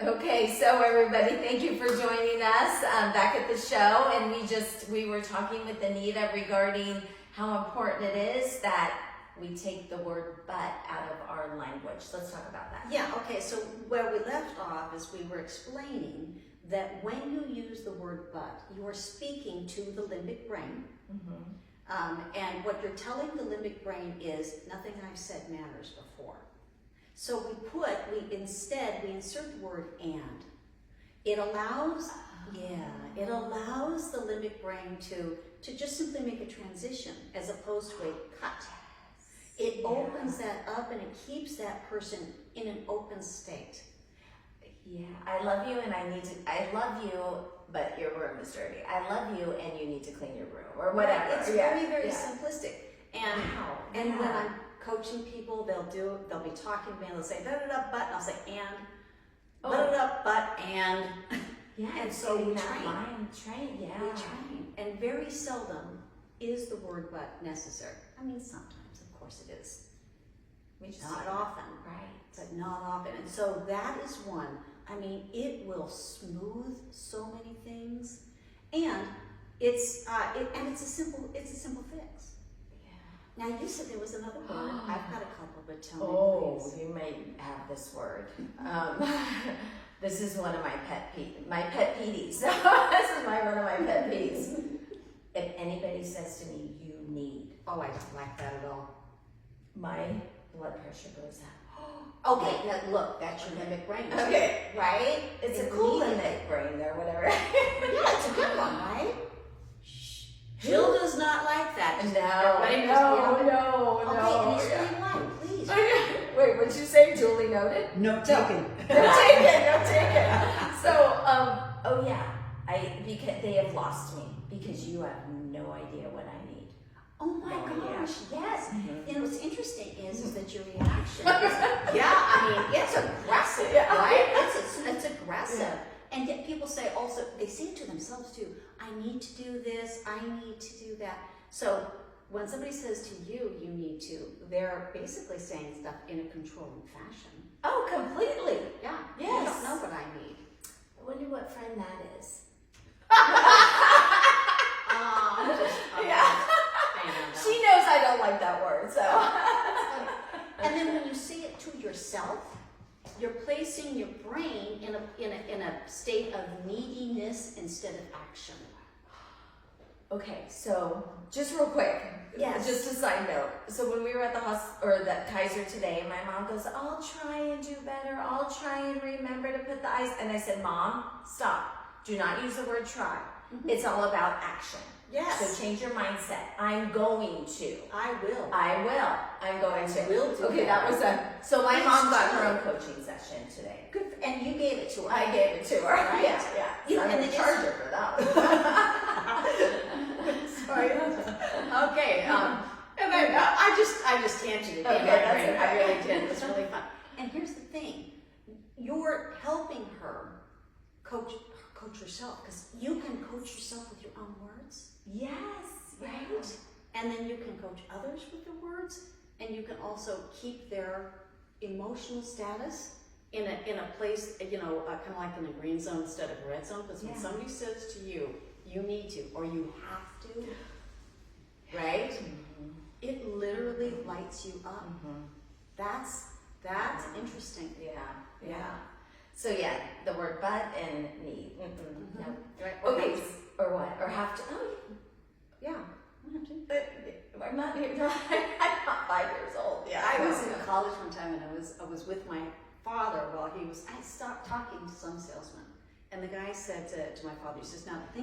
Okay, so everybody, thank you for joining us back at the show. And we were talking with Anita regarding how important it is that we take the word but out of our language. Let's talk about that. Yeah, okay, so where we left off is we were explaining that when you use the word but, you are speaking to the limbic brain. And what you're telling the limbic brain is, nothing I've said matters before. So we insert the word and. It allows, it allows the limbic brain to just simply make a transition as opposed to a cut. It opens that up and it keeps that person in an open state. Yeah, I love you and I love you, but your room is dirty. I love you and you need to clean your room or whatever. Right. It's very simplistic. And and when I'm coaching people, they'll be talking to me and they'll say da-da-da, but, and I'll say and, da-da-da, but, and. Yeah, and so we train. We train. And very seldom is the word but necessary. I mean, sometimes, of course it is. Not often. Right. But not often. And so that is one. I mean, it will smooth so many things. And it's a simple fix. Now, you said there was another word. I've got a couple, but tell me, please. You may have this word. This is one of my pet peeves. This is one of my pet peeves. If anybody says to me, you need. Oh, I don't like that at all. My blood pressure goes up. Okay, now look, that's your limbic brain. Okay. Right? It's a cool limbic brain or whatever. Yeah, it's a good one, right? Jill does not like that. No. Okay, and explain why, please. Wait, what'd you say? Duly noted? No taken. No taken. So, because they have lost me because you have no idea what I need. Oh my gosh, yes. Mm-hmm. You know, what's interesting is that your reaction is, it's aggressive, right? It's aggressive. Yeah. And yet people say also, they say it to themselves too, I need to do this, I need to do that. So when somebody says to you, you need to, they're basically saying stuff in a controlling fashion. Oh, completely. Yeah. Yes. You don't know what I need. I wonder what friend that is. She knows I don't like that word, so. And then when you say it to yourself, you're placing your brain in a state of neediness instead of action. Okay, so just real quick, just a side note. So when we were at the the Kaiser today, my mom goes, "I'll try and do better. I'll try and remember to put the ice." And I said, "Mom, stop. Do not use the word try. It's all about action. Yes. So change your mindset. I'm going to. I will. I'm going to. Will do okay, that was so my mom got her own coaching session today. Good. And you gave it to her. I gave it to her. Right? Yeah. You know, I'm and going to it charge her for that. Sorry. Okay. And I just tangented. Okay, I really did. It was really fun. And here's the thing: you're helping her coach yourself, because you can coach yourself with your own words. Yes. Right. And then you can coach others with your words, and you can also keep their emotional status in a place, kind of like in a green zone instead of a red zone. Because when somebody says to you, you need to, or you have to, right? It literally lights you up. That's interesting. Yeah. So the word but and need. No. Right. Okay. Or what? Or have to. Oh, yeah. I'm not even. I'm not 5 years old. Yeah. I was in college one time, and I was with my father while I stopped talking to some salesman, and the guy said to my father, he says, "Now the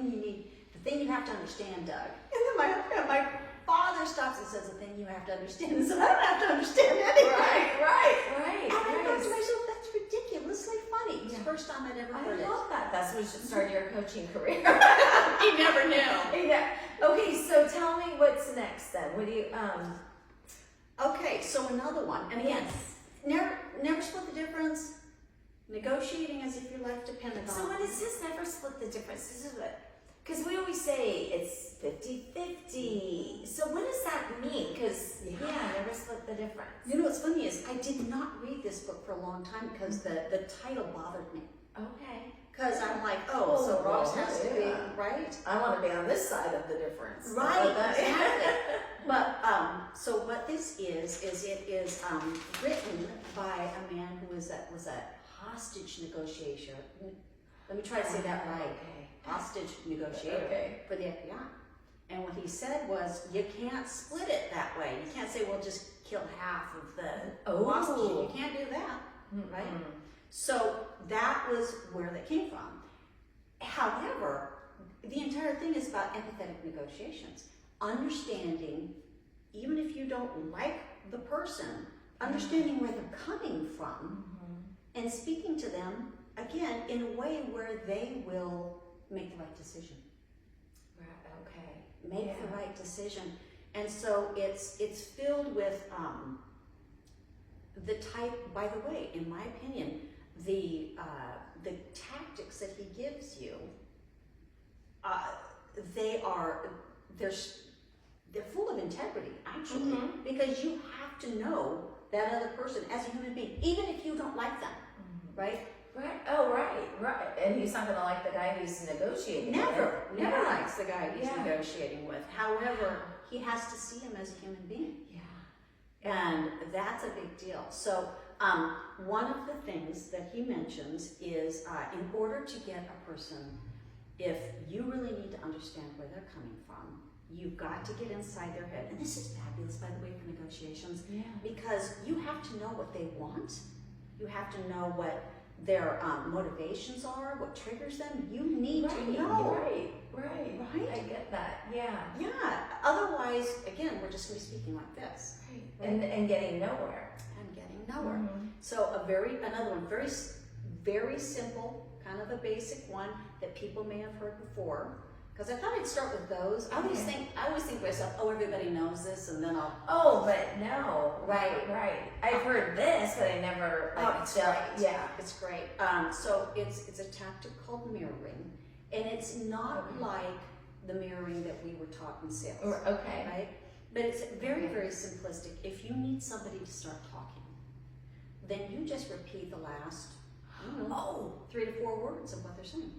thing you have to understand, Doug." And then my father stops and says, "The thing you have to understand." And so I don't have to understand anything. Right. And I thought to myself, that's ridiculously funny. It's the first time I'd ever heard it. I love that. That's what should start your coaching career. You never knew. Yeah. Okay, so tell me what's next then. What do you Okay, so another one. And again, never split the difference. Negotiating as if your life depended on it. So what is this never split the difference? This is what, because we always say it's 50-50. So what does that mean? Because never split the difference. You know what's funny is I did not read this book for a long time because the title bothered me. Okay. Because I'm like, oh, so Ross has to be, yeah. right? I want to be on this side of the difference. Right, exactly. But, so what this is it is written by a man who was a hostage negotiator. Let me try to say that right. Okay. Hostage negotiator for the FBI. And what he said was, you can't split it that way. You can't say, well, just kill half of the hostages. You can't do that, right? So that was where that came from. However, the entire thing is about empathetic negotiations. Understanding, even if you don't like the person, understanding where they're coming from and speaking to them, again, in a way where they will make the right decision. Make the right decision. And so it's filled with the type, by the way, in my opinion, the tactics that he gives you, they're full of integrity, actually, because you have to know that other person as a human being, even if you don't like them, right? Right. Oh, right. And he's not going to like the guy he's negotiating Never with. likes the guy he's negotiating with. However, he has to see him as a human being. Yeah. And that's a big deal. So one of the things that he mentions is in order to get a person, if you really need to understand where they're coming from, you've got to get inside their head. And this is fabulous, by the way, for negotiations, because you have to know what they want. You have to know what their motivations are, what triggers them. You need to know. Right. I get that. Yeah. Otherwise, again, we're just going to be speaking like this. Right. And getting nowhere. So another one, very, very simple, kind of a basic one that people may have heard before. Because I thought I'd start with those. I always think to myself, oh, everybody knows this, and then I'll. Oh, but no. Right. I've heard this, but I never. It's great. Yeah, it's great. So it's a tactic called mirroring, and it's not like the mirroring that we were taught in sales. Okay. Right. But it's very, very simplistic. If you need somebody to start talking, then you just repeat the last, 3 to 4 words of what they're saying.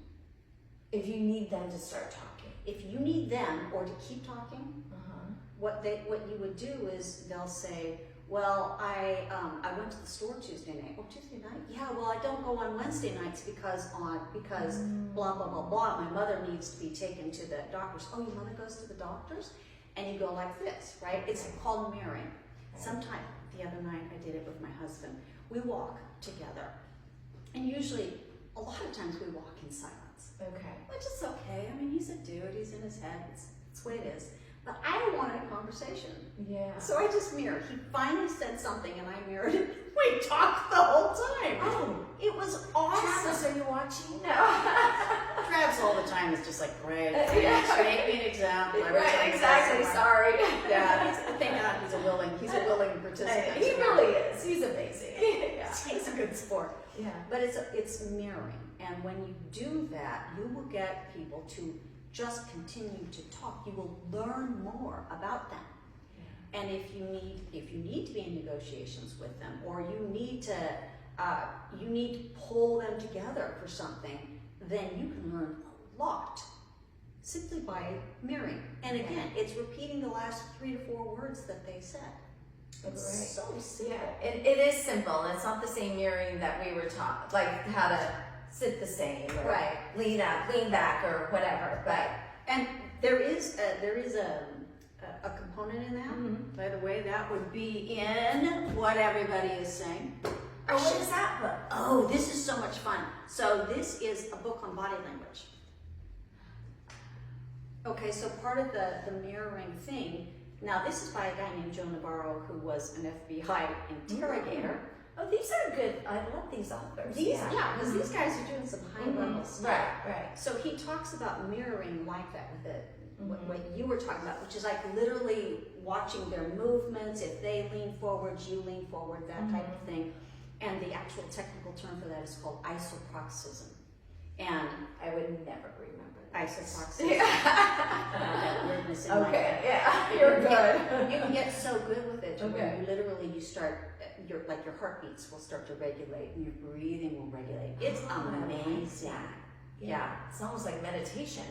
If you need them to start talking. If you need them or to keep talking, what you would do is they'll say, well, I went to the store Tuesday night. Oh, Tuesday night? Yeah, well, I don't go on Wednesday nights because blah, blah, blah, blah. My mother needs to be taken to the doctors. Oh, your mother goes to the doctors? And you go like this, right? It's called mirroring. Sometime, the other night, I did it with my husband. We walk together. And usually, a lot of times we walk in silence. Okay. Which is okay. I mean, he's a dude. He's in his head. It's the way it is. But I wanted a conversation. Yeah. So I just mirrored. He finally said something, and I mirrored it. We talked the whole time. Oh. It was awesome. Travis, are you watching? No. Travis all the time is just like, great. Yeah. Make me an example. Right, exactly. Sorry. Yeah. Thank God he's a willing participant. He really is. He's amazing. Yeah. He's a good sport. Yeah. But it's mirroring. And when you do that, you will get people to just continue to talk. You will learn more about them. Yeah. And if you need to be in negotiations with them, or you need to pull them together for something, then you can learn a lot simply by mirroring. And again, it's repeating the last 3 to 4 words that they said. It's so simple. Yeah, it is simple. It's not the same mirroring that we were taught, like how to sit the same, or lean back, or whatever. But and there is a component in that. By the way, that would be in what everybody is saying. Oh, what is that book? Oh, this is so much fun. So this is a book on body language. Okay, so part of the mirroring thing. Now, this is by a guy named Joe Navarro, who was an FBI interrogator. Oh, these are good. I love these authors. Yeah, because these guys are doing some high-level stuff. Right. So he talks about mirroring like that with what you were talking about, which is like literally watching their movements. If they lean forward, you lean forward, that type of thing. And the actual technical term for that is called isoproxism. And I would never remember isoproxism. That weirdness in my head. Yeah, you're good. You can get so good with it when you literally start your heartbeats will start to regulate and your breathing will regulate. It's amazing. Yeah, it's almost like meditation.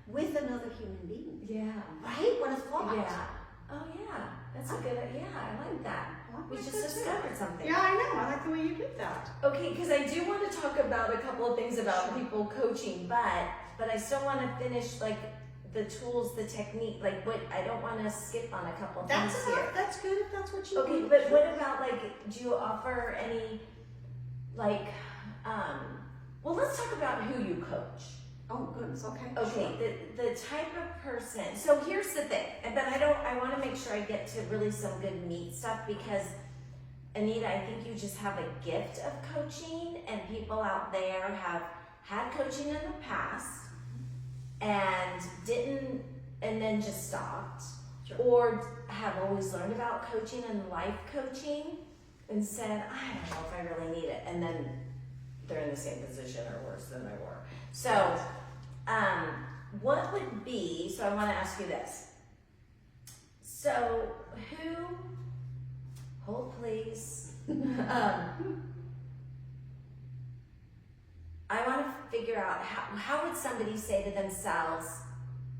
With another human being. Yeah. Right? What a thought. Yeah. Oh yeah, that's a good, I like that. We just discovered something. Yeah, I know. I like the way you did that. Okay, because I do want to talk about a couple of things about people coaching, but I still want to finish like the tools, the technique, like what, I don't want to skip on a couple things here. That's good if that's what you Okay, want. but what about like, do you offer any, like, well, let's talk about who you coach. Oh, goodness, okay. Okay, the type of person, so here's the thing, but I want to make sure I get to really some good meat stuff because Anita, I think you just have a gift of coaching and people out there have had coaching in the past and didn't, and then just stopped. Sure. Or have always learned about coaching and life coaching and said, I don't know if I really need it. And then they're in the same position or worse than they were. So, what would be, so I want to ask you this. So, hold please. I want to figure out how would somebody say to themselves,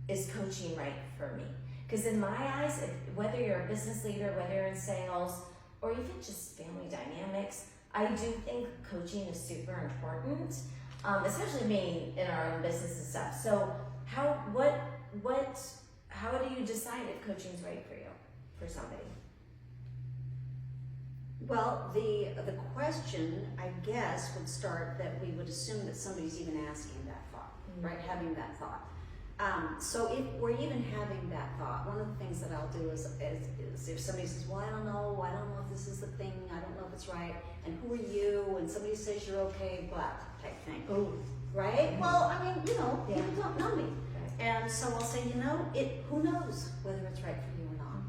is coaching right for me? Because in my eyes, whether you're a business leader, whether you're in sales, or even just family dynamics, I do think coaching is super important, especially being in our own business and stuff. So how do you decide if coaching is right for you, for somebody? Well, the question, I guess, would start that we would assume that somebody's even asking that thought, right? Having that thought. So if we're even having that thought, one of the things that I'll do is if somebody says, well, I don't know if this is the thing, I don't know if it's right, and who are you? And somebody says you're okay, blah, type thing. Ooh. Right? Well, I mean, people don't know me. Right. And so I'll say, who knows whether it's right for you or not.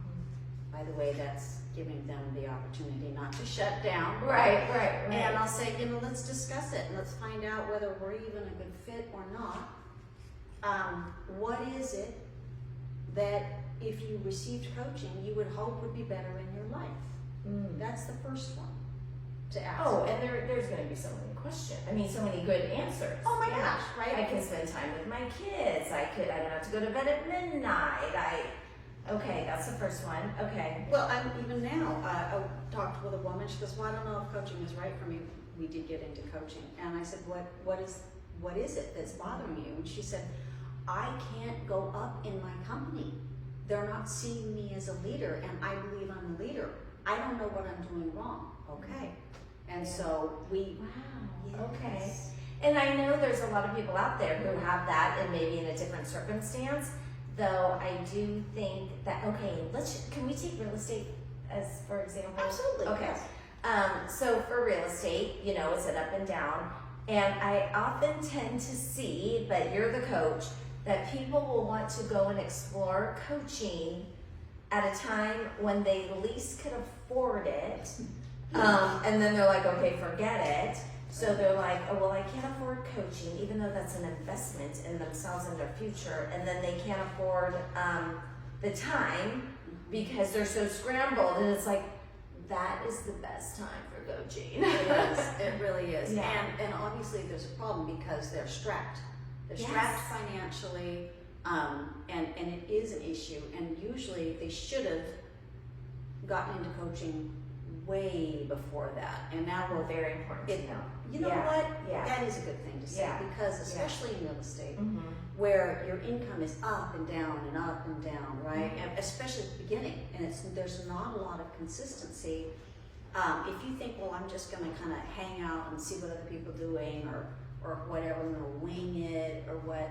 By the way, that's giving them the opportunity not to shut down. Right. And I'll say, let's discuss it and let's find out whether we're even a good fit or not. What is it that if you received coaching, you would hope would be better in your life? That's the first one to ask. Oh, and there's going to be so many questions. I mean, so many good answers. Oh my gosh, right? I can spend time with my kids. I don't have to go to bed at midnight. Okay, that's the first one. Okay. Well, even now, I talked with a woman. She goes, well, I don't know if coaching is right for me. We did get into coaching. And I said, what is it that's bothering you? And she said, I can't go up in my company. They're not seeing me as a leader, and I believe I'm a leader. I don't know what I'm doing wrong. Okay. And so we... Wow. Yes. Okay. And I know there's a lot of people out there who have that and maybe in a different circumstance, though I do think that, can we take real estate as, for example? Absolutely. Okay. Yes. So for real estate, it's an up and down. And I often tend to see, but you're the coach, that people will want to go and explore coaching at a time when they least could afford it. And then they're like, okay, forget it. So they're like, oh, well, I can't afford coaching, even though that's an investment in themselves and their future. And then they can't afford the time because they're so scrambled. And it's like, that is the best time for coaching. It is. It really is. Yeah. And obviously there's a problem because they're strapped. They're strapped financially, and it is an issue. And usually they should have gotten into coaching way before that. And now we're very important to know. You know what? Yeah. That is a good thing to say because especially in real estate, where your income is up and down and up and down, right? And especially at the beginning, and there's not a lot of consistency. If you think, well, I'm just going to kind of hang out and see what other people are doing, or whatever, I'm going to wing it, or what,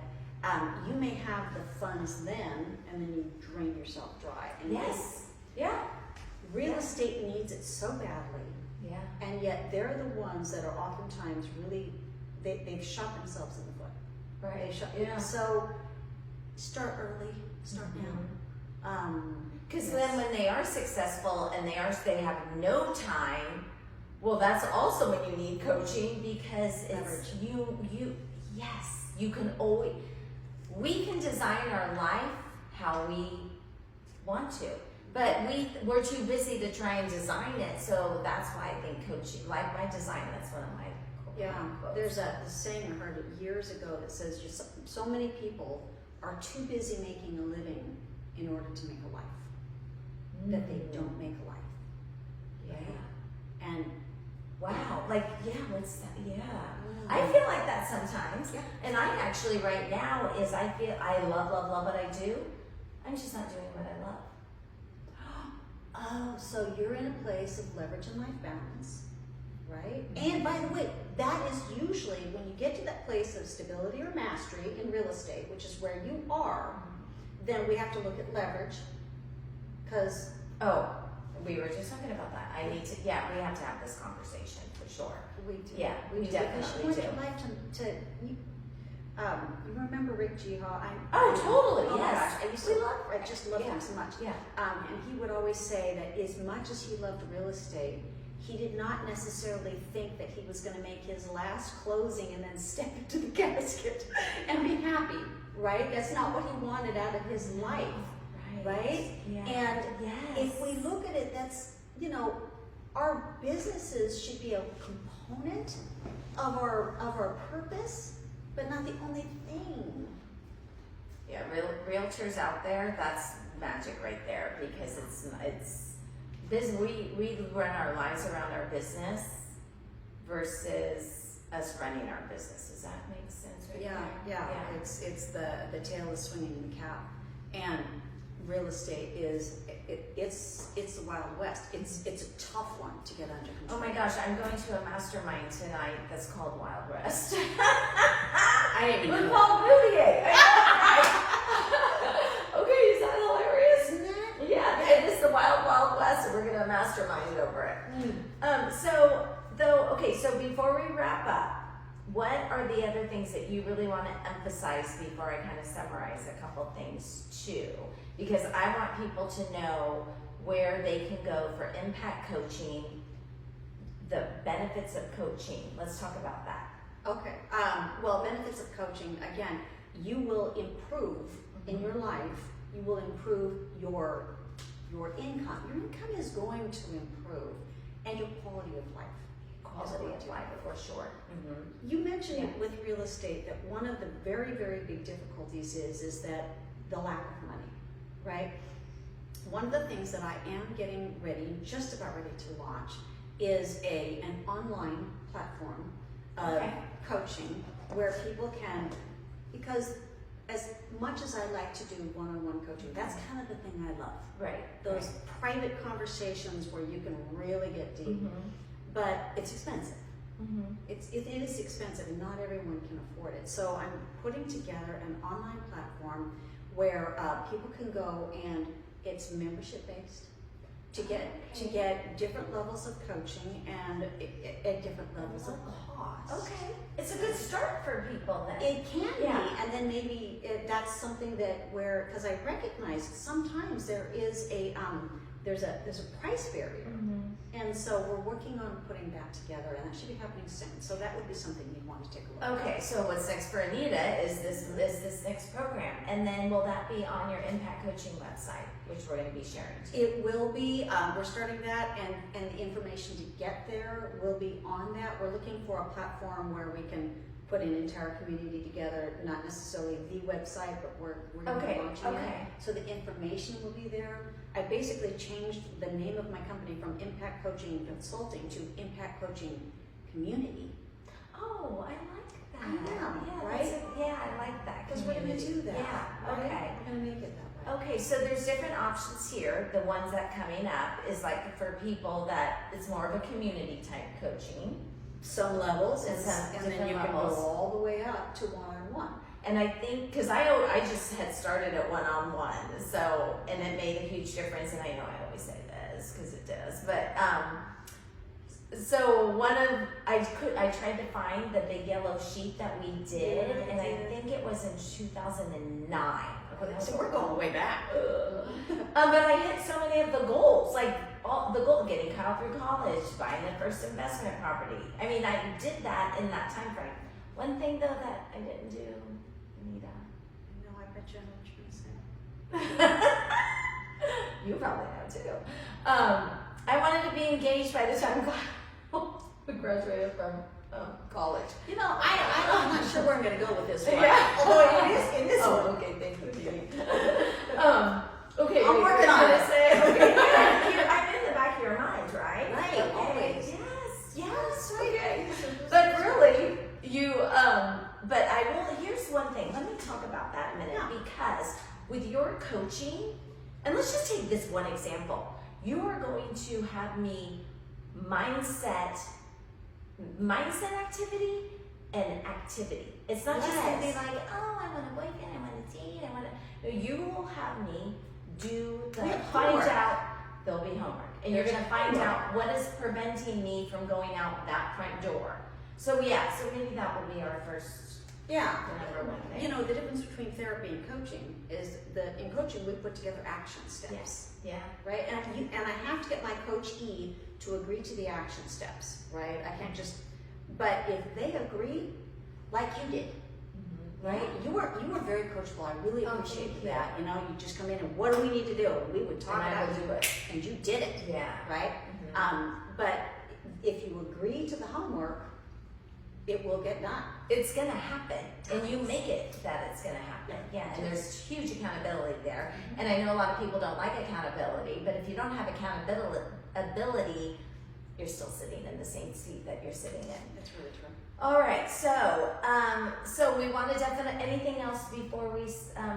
you may have the funds then, and then you drain yourself dry. And real estate needs it so badly. Yeah. And yet they're the ones that are oftentimes really, they've shot themselves in the foot. Right. So start early, start now. Because then when they are successful and they have no time, well, that's also when you need coaching because it's you can always, we can design our life how we want to. But we're too busy to try and design it, so that's why I think coaching, like my design, that's one of my quotes. There's a saying I heard years ago that says just so many people are too busy making a living in order to make a life, that they don't make a life. Yeah. And wow, what's that? Yeah. I feel like that sometimes. Yeah. And I actually right now I feel I love what I do. I'm just not doing what I love. Oh, so you're in a place of leverage and life balance, right? And by the way, that is usually when you get to that place of stability or mastery in real estate, which is where you are, then we have to look at leverage, because we were just talking about that. We have to have this conversation for sure. we do. Yeah, we Because definitely you want do. your life you remember Rick Gihal? Totally, Oh my yes. gosh, I just love him so much. Yeah. And he would always say that as much as he loved real estate, he did not necessarily think that he was going to make his last closing and then step into the casket and be happy, right? That's not what he wanted out of his life, right? Yeah. And if we look at it, that's, our businesses should be a component of our purpose, but not the only thing. Yeah, realtors out there, that's magic right there, because it's business. We run our lives around our business versus us running our business. Does that make sense? Right Yeah. there? It's the tail is swinging the cap, and real estate is it's the Wild West. It's a tough one to get under control. Oh my gosh, I'm going to a mastermind tonight that's called Wild West. I didn't even With know. Paul Bouvier. Okay, is that hilarious? Isn't that? Yeah, it is the Wild Wild West, and we're gonna mastermind over it. So before we wrap up, what are the other things that you really want to emphasize before I kind of summarize a couple things too? Because I want people to know where they can go for impact coaching, the benefits of coaching. Let's talk about that. Okay. Well, benefits of coaching, again, you will improve in your life. You will improve your income. Your income is going to improve, and your quality of life. Quality of life, for sure. Mm-hmm. You mentioned with real estate that one of the very, very big difficulties is that the lack of money, right? One of the things that I am getting ready, just about ready to launch, is an online platform of coaching where people can, because as much as I like to do one-on-one coaching, that's kind of the thing I love. Right. Those private conversations where you can really get deep. But it's expensive. It is expensive, and not everyone can afford it. So I'm putting together an online platform where people can go, and it's membership based to get different levels of coaching and at different levels of cost. Okay, it's a good start for people then. It can be, and then maybe that's something that because I recognize sometimes there's a price barrier. And so we're working on putting that together, and that should be happening soon. So that would be something you'd want to take a look at. Okay, so what's next for Anita is this next program, and then will that be on your impact coaching website, which we're going to be sharing too? It will be. We're starting that, and the information to get there will be on that. We're looking for a platform where we can put an entire community together, not necessarily the website, but we're going to be launching it. So the information will be there. I basically changed the name of my company from Impact Coaching Consulting to Impact Coaching Community. Oh, I like that. Yeah, right? I like that. Because we're going to do that. Yeah, right? okay. We're going to make it that way. Okay, so there's different options here. The ones that coming up is like for people that it's more of a community type coaching. Some levels, and then different you can go levels. all the way up to one-on-one. And I think, because I just had started at one-on-one, so, and it made a huge difference, and I know I always say this, because it does, but, so I tried to find the big yellow sheet that we did, and I think it was in 2009. So we're going way back. But I hit so many of the goals, like all the goal, getting cut off through college, buying the first investment property. I mean, I did that in that time frame. One thing though that I didn't do, Anita. No, I bet you know what you're going to say. You probably know too. I wanted to be engaged by the time we graduated from college. You know, I'm not sure where I'm going to go with this one. Yeah. Although it is in this one. Okay, thank you, Judy. Okay, I'm working on it. Okay, I'm in the back of your mind, right? Right, Okay. always. Yes, okay. But really, but I will, here's one thing. Let me talk about that a minute, because with your coaching, and let's just take this one example. You are going to have me mindset activity and activity. It's not just going to be like, oh, I want a boyfriend, I want a date, I want to. No, you will have me do there'll be homework. And you're going to find out what is preventing me from going out that front door. So so maybe that will be our first number one thing. You know, the difference between therapy and coaching is that in coaching we put together action steps. Yes. Yeah. Right? And I have to get my coachee to agree to the action steps, right? I can't just, but if they agree, like you did, right? You were very coachable. I really appreciate that. You know, you just come in and what do we need to do? And we would talk about it, and you did it. Yeah. Right? But if you agree to the homework, it will get done. It's gonna happen, and you make it that it's gonna happen. Yeah, and there's huge accountability there. And I know a lot of people don't like accountability, but if you don't have accountability, you're still sitting in the same seat that you're sitting in. That's really true. All right, so we want to anything else before we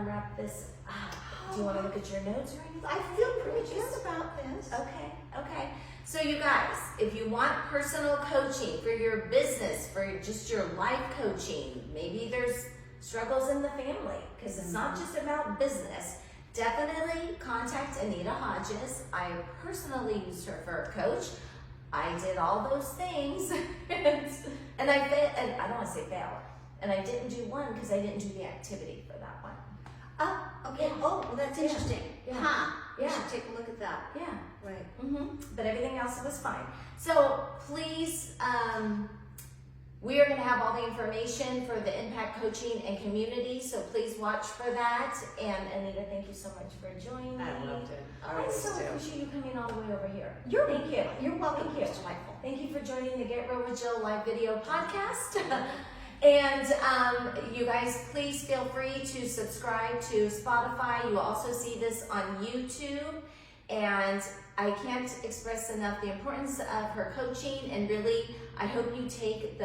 wrap this up? Do you want to look at your notes or anything? I feel pretty good about this. Okay. So you guys, if you want personal coaching for your business, for just your life coaching, maybe there's struggles in the family, because it's not just about business, definitely contact Anita Hodges. I personally used her for a coach. I did all those things, and I don't want to say fail, and I didn't do one because I didn't do the activity for that one. Okay. Yeah. Oh, well, that's interesting. Yeah. Huh. Yeah. We should take a look at that. Yeah. Right. But everything else was fine. So please, we are going to have all the information for the Impact Coaching and Community, so please watch for that. And Anita, thank you so much for joining me. I loved it. I so appreciate you coming all the way over here. Thank you. You're welcome. Thank you. It's delightful. Thank you for joining the Get Real with Jill live video podcast. And you guys, please feel free to subscribe to Spotify. You will also see this on YouTube. And I can't express enough the importance of her coaching, and really, I hope you take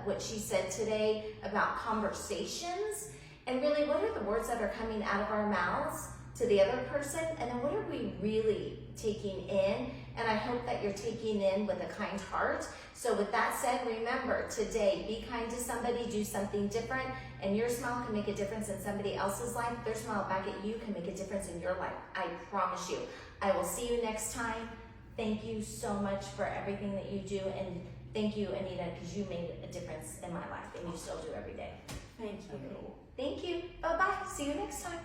what she said today about conversations, and really, what are the words that are coming out of our mouths to the other person, and then what are we really taking in? And I hope that you're taking in with a kind heart. So with that said, remember today, be kind to somebody, do something different, and your smile can make a difference in somebody else's life. Their smile back at you can make a difference in your life. I promise you. I will see you next time. Thank you so much for everything that you do, and thank you, Anita, because you made a difference in my life, and you still do every day. Thank you. Okay. Thank you. Bye-bye. See you next time.